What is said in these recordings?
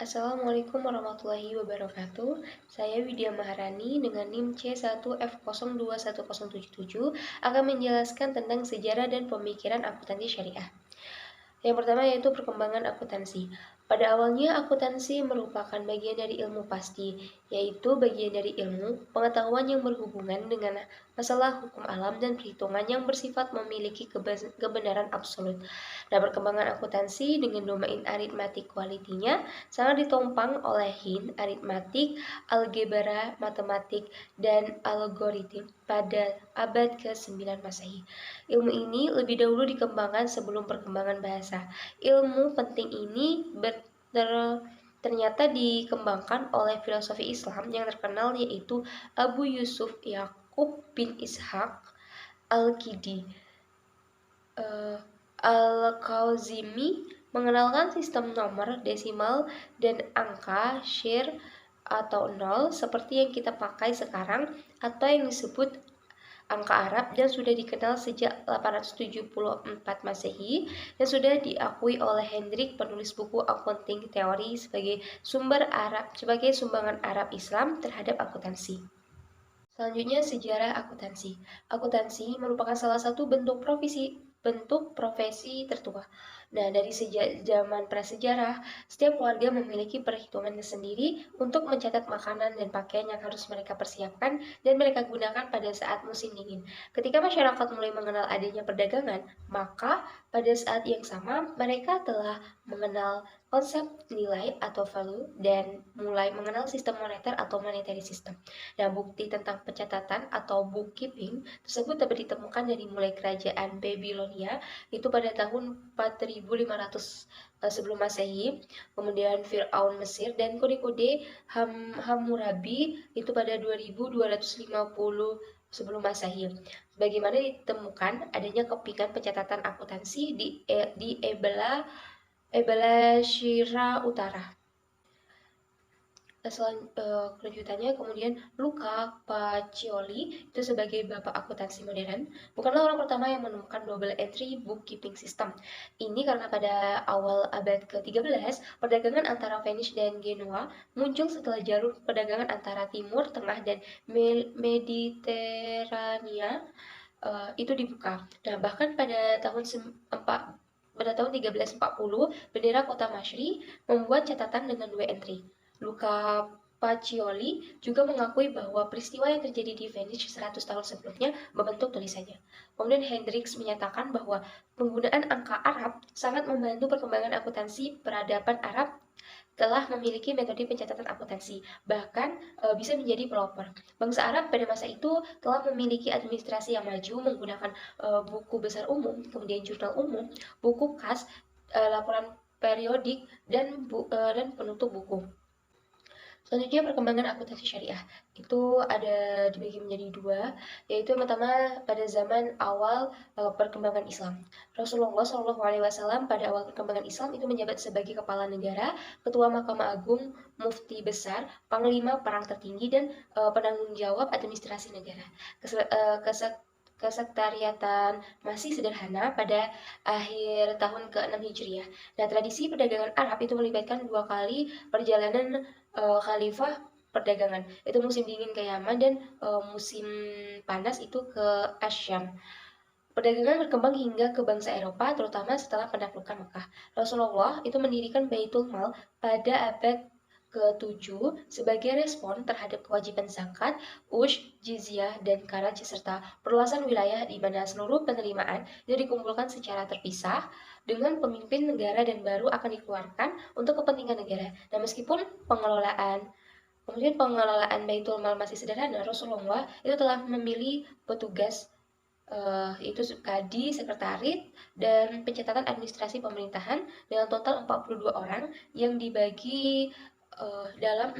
Assalamualaikum warahmatullahi wabarakatuh. Saya Widya Maharani dengan NIM C1F021077 akan menjelaskan tentang sejarah dan pemikiran akuntansi syariah. Yang pertama yaitu perkembangan akuntansi. Pada awalnya, akuntansi merupakan bagian dari ilmu pasti, yaitu bagian dari ilmu pengetahuan yang berhubungan dengan masalah hukum alam dan perhitungan yang bersifat memiliki kebenaran absolut. Nah, perkembangan akuntansi dengan domain aritmatik kualitinya sangat ditopang oleh aritmatik, algebra, matematik, dan algoritma pada abad ke-9 Masehi. Ilmu ini lebih dahulu dikembangkan sebelum perkembangan bahasa. Ilmu penting ini ternyata dikembangkan oleh filosofi Islam yang terkenal yaitu Abu Yusuf Yakub bin Ishaq Al-Kindi. Al-Khazimi mengenalkan sistem nomor desimal dan angka share atau nol seperti yang kita pakai sekarang atau yang disebut angka Arab dan sudah dikenal sejak 874 Masehi dan sudah diakui oleh Hendrik penulis buku Accounting Theory sebagai sumbangan Arab Islam terhadap akuntansi. Selanjutnya sejarah akuntansi. Akuntansi merupakan salah satu bentuk profesi tertua. Nah, dari sejak zaman prasejarah, setiap keluarga memiliki perhitungannya sendiri untuk mencatat makanan dan pakaian yang harus mereka persiapkan dan mereka gunakan pada saat musim dingin. Ketika masyarakat mulai mengenal adanya perdagangan, maka pada saat yang sama mereka telah mengenal konsep nilai atau value dan mulai mengenal sistem moneter atau monetary system. Nah, bukti tentang pencatatan atau bookkeeping tersebut dapat ditemukan dari mulai kerajaan Babilonia itu pada tahun 4500 sebelum Masehi, kemudian Firaun Mesir dan kode-kode Hammurabi itu pada 2250 sebelum Masehi. Bagaimana ditemukan adanya kepingan pencatatan akuntansi di Ebala Shira Utara. Kelanjutannya kemudian Luca Pacioli itu sebagai bapak akuntansi modern bukanlah orang pertama yang menemukan double entry bookkeeping system. Ini karena pada awal abad ke-13 perdagangan antara Venice dan Genoa muncul setelah jalur perdagangan antara Timur Tengah dan Mediterania itu dibuka. Nah, bahkan pada tahun 1340, bendera kota Masri membuat catatan dengan 2 entry. Luca Pacioli juga mengakui bahwa peristiwa yang terjadi di Venice 100 tahun sebelumnya membentuk tulisannya. Kemudian Hendricks menyatakan bahwa penggunaan angka Arab sangat membantu perkembangan akuntansi. Peradaban Arab telah memiliki metode pencatatan akuntansi, bahkan bisa menjadi pelopor. Bangsa Arab pada masa itu telah memiliki administrasi yang maju menggunakan buku besar umum, kemudian jurnal umum, buku kas, laporan periodik, dan penutup buku. Selanjutnya perkembangan akuntansi syariah itu ada dibagi menjadi dua, yaitu yang pertama pada zaman awal perkembangan Islam. Rasulullah SAW pada awal perkembangan Islam itu menjabat sebagai kepala negara, ketua Mahkamah Agung, mufti besar, panglima perang tertinggi dan penanggung jawab administrasi negara. Kesektariatan masih sederhana pada akhir tahun ke-6 Hijriah. Nah, tradisi perdagangan Arab itu melibatkan 2 kali perjalanan khalifah perdagangan. Itu musim dingin ke Yaman dan musim panas itu ke Asyam. Perdagangan berkembang hingga ke bangsa Eropa, terutama setelah penaklukan Mekah. Rasulullah itu mendirikan Baitul Mal pada abad ke-7 sebagai respon terhadap kewajiban zakat, jizyah, dan kharaj serta perluasan wilayah di mana seluruh penerimaan itu dikumpulkan secara terpisah dengan pemimpin negara dan baru akan dikeluarkan untuk kepentingan negara. Nah, meskipun pengelolaan Baitul Mal masih sederhana, Rasulullah itu telah memilih petugas itu kadi, sekretaris, dan pencatatan administrasi pemerintahan dengan total 42 orang yang dibagi dalam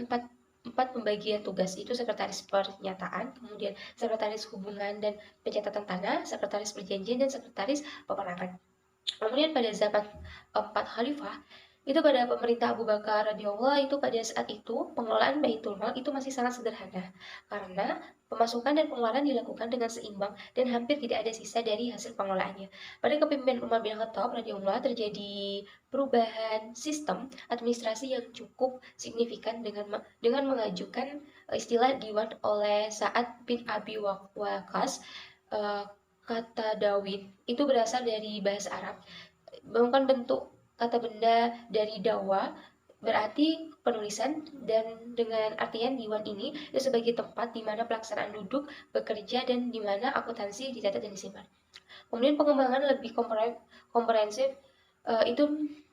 empat pembagian tugas, itu sekretaris pernyataan, kemudian sekretaris hubungan dan pencatatan tanah, sekretaris perjanjian, dan sekretaris peperangan. Kemudian pada zaman 4 khalifah itu pada pemerintah Abu Bakar radhiyallahu itu pada saat itu pengelolaan Baitul Mal itu masih sangat sederhana karena pemasukan dan pengeluaran dilakukan dengan seimbang dan hampir tidak ada sisa dari hasil pengelolaannya. Pada kepemimpinan Umar bin Khattab radhiyallahu terjadi perubahan sistem administrasi yang cukup signifikan dengan mengajukan istilah diwan oleh Sa'ad bin Abi Waqqas. Kata Dawid itu berasal dari bahasa Arab, merupakan bentuk kata benda dari dawa, berarti penulisan, dan dengan artian diwan ini itu sebagai tempat di mana pelaksanaan duduk, bekerja, dan di mana akuntansi dicatat dan disimpan. Kemudian pengembangan lebih komprehensif itu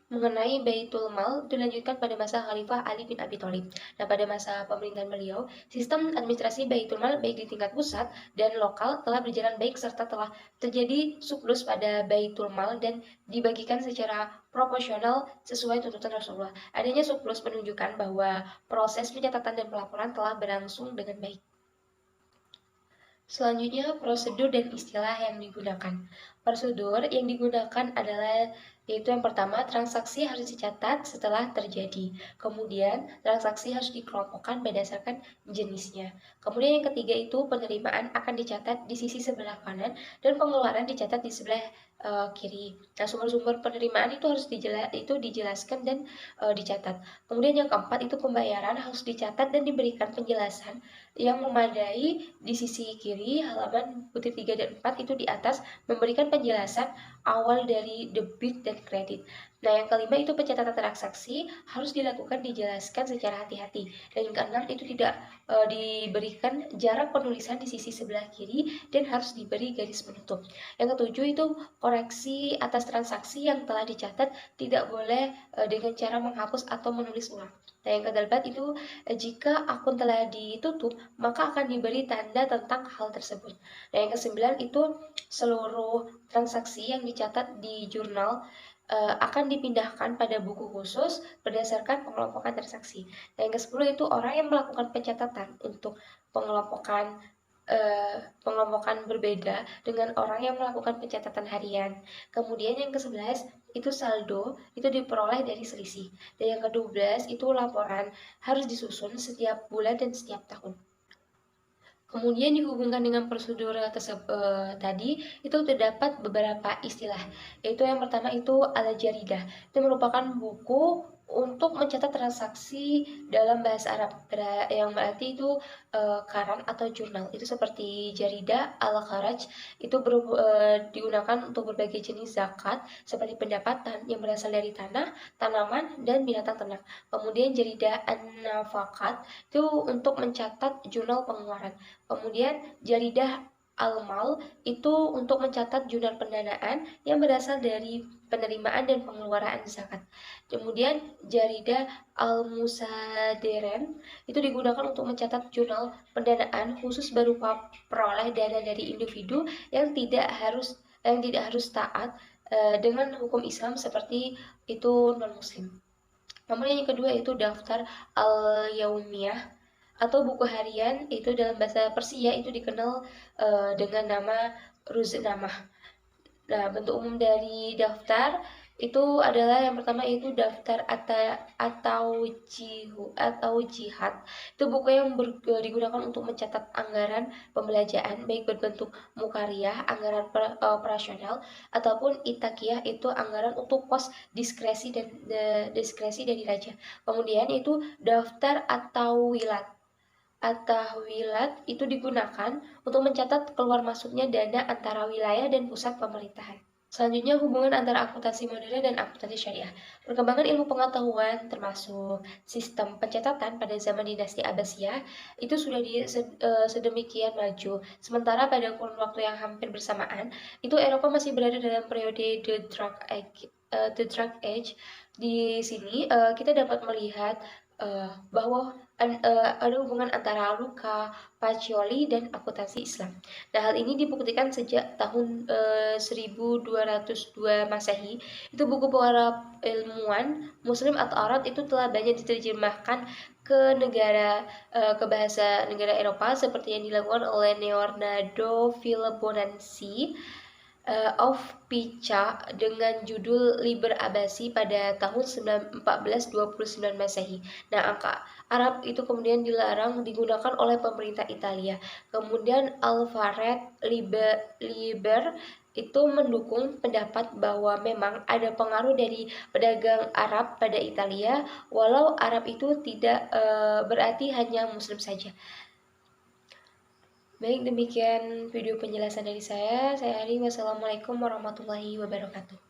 mengenai Baitul Mal dilanjutkan pada masa Khalifah Ali bin Abi Thalib. Nah, pada masa pemerintahan beliau, sistem administrasi Baitul Mal baik di tingkat pusat dan lokal telah berjalan baik serta telah terjadi surplus pada Baitul Mal dan dibagikan secara proporsional sesuai tuntutan Rasulullah. Adanya surplus menunjukkan bahwa proses pencatatan dan pelaporan telah berlangsung dengan baik. Selanjutnya, prosedur dan istilah yang digunakan. Prosedur yang digunakan adalah yaitu yang pertama, transaksi harus dicatat setelah terjadi. Kemudian, transaksi harus dikelompokkan berdasarkan jenisnya. Kemudian yang ketiga itu penerimaan akan dicatat di sisi sebelah kanan dan pengeluaran dicatat di sebelah kiri. Nah, sumber-sumber penerimaan itu harus dijelaskan dan dicatat. Kemudian yang keempat itu pembayaran harus dicatat dan diberikan penjelasan yang memadai di sisi kiri halaman kutip 3 dan 4 itu di atas memberikan penjelasan awal dari debit dan kredit. Nah, yang kelima itu pencatatan transaksi harus dilakukan dijelaskan secara hati-hati. Dan yang keenam itu tidak diberikan jarak penulisan di sisi sebelah kiri dan harus diberi garis penutup. Yang ketujuh itu koreksi atas transaksi yang telah dicatat tidak boleh dengan cara menghapus atau menulis ulang. Nah, yang kedelapan itu jika akun telah ditutup maka akan diberi tanda tentang hal tersebut. Nah, yang kesembilan itu seluruh transaksi yang dicatat di jurnal akan dipindahkan pada buku khusus berdasarkan pengelompokan transaksi. Nah, yang ke-10 itu orang yang melakukan pencatatan untuk pengelompokan berbeda dengan orang yang melakukan pencatatan harian. Kemudian yang ke-11 itu saldo itu diperoleh dari selisih. Dan yang ke-12 itu laporan harus disusun setiap bulan dan setiap tahun. Kemudian dihubungkan dengan prosedur tadi itu terdapat beberapa istilah, yaitu yang pertama itu al-jaridah, itu merupakan buku untuk mencatat transaksi dalam bahasa Arab yang berarti itu karan atau jurnal. Itu seperti jaridah al-kharaj itu digunakan untuk berbagai jenis zakat seperti pendapatan yang berasal dari tanah, tanaman, dan binatang ternak. Kemudian jaridah an-nafakat itu untuk mencatat jurnal pengeluaran. Kemudian jaridah al-mal itu untuk mencatat jurnal pendanaan yang berasal dari penerimaan dan pengeluaran zakat. Kemudian jaridah al-musaderen itu digunakan untuk mencatat jurnal pendanaan khusus berupa peroleh dana dari individu yang tidak harus taat dengan hukum Islam seperti itu non-muslim. Kemudian yang kedua itu daftar al-yaumiyah atau buku harian, itu dalam bahasa Persia itu dikenal dengan nama ruznamah. Nah, bentuk umum dari daftar itu adalah yang pertama itu daftar atau jihad. Itu buku yang digunakan untuk mencatat anggaran pembelanjaan baik berbentuk mukariyah, anggaran operasional ataupun itakiyah itu anggaran untuk pos diskresi dan diskresi dari raja. Kemudian itu daftar atau wilat. At-tahwilat itu digunakan untuk mencatat keluar masuknya dana antara wilayah dan pusat pemerintahan. Selanjutnya hubungan antara akuntansi modern dan akuntansi syariah. Perkembangan ilmu pengetahuan termasuk sistem pencatatan pada zaman dinasti Abbasiyah itu sudah sedemikian maju. Sementara pada kurun waktu yang hampir bersamaan, itu Eropa masih berada dalam periode The Dark Age. Di sini kita dapat melihat bahwa ada hubungan antara Luca Pacioli dan akuntansi Islam. Nah, hal ini dibuktikan sejak tahun 1202 Masehi. Itu buku para ilmuwan Muslim atau Arab itu telah banyak diterjemahkan ke bahasa negara Eropa seperti yang dilakukan oleh Leonardo Filipponensi. Aufpica dengan judul Liber Abbasi pada tahun 1429 Masehi. Nah, angka Arab itu kemudian dilarang digunakan oleh pemerintah Italia. Kemudian Alfred Liber itu mendukung pendapat bahwa memang ada pengaruh dari pedagang Arab pada Italia, walau Arab itu tidak berarti hanya Muslim saja. Baik, demikian video penjelasan dari saya. Saya Ari, wassalamualaikum warahmatullahi wabarakatuh.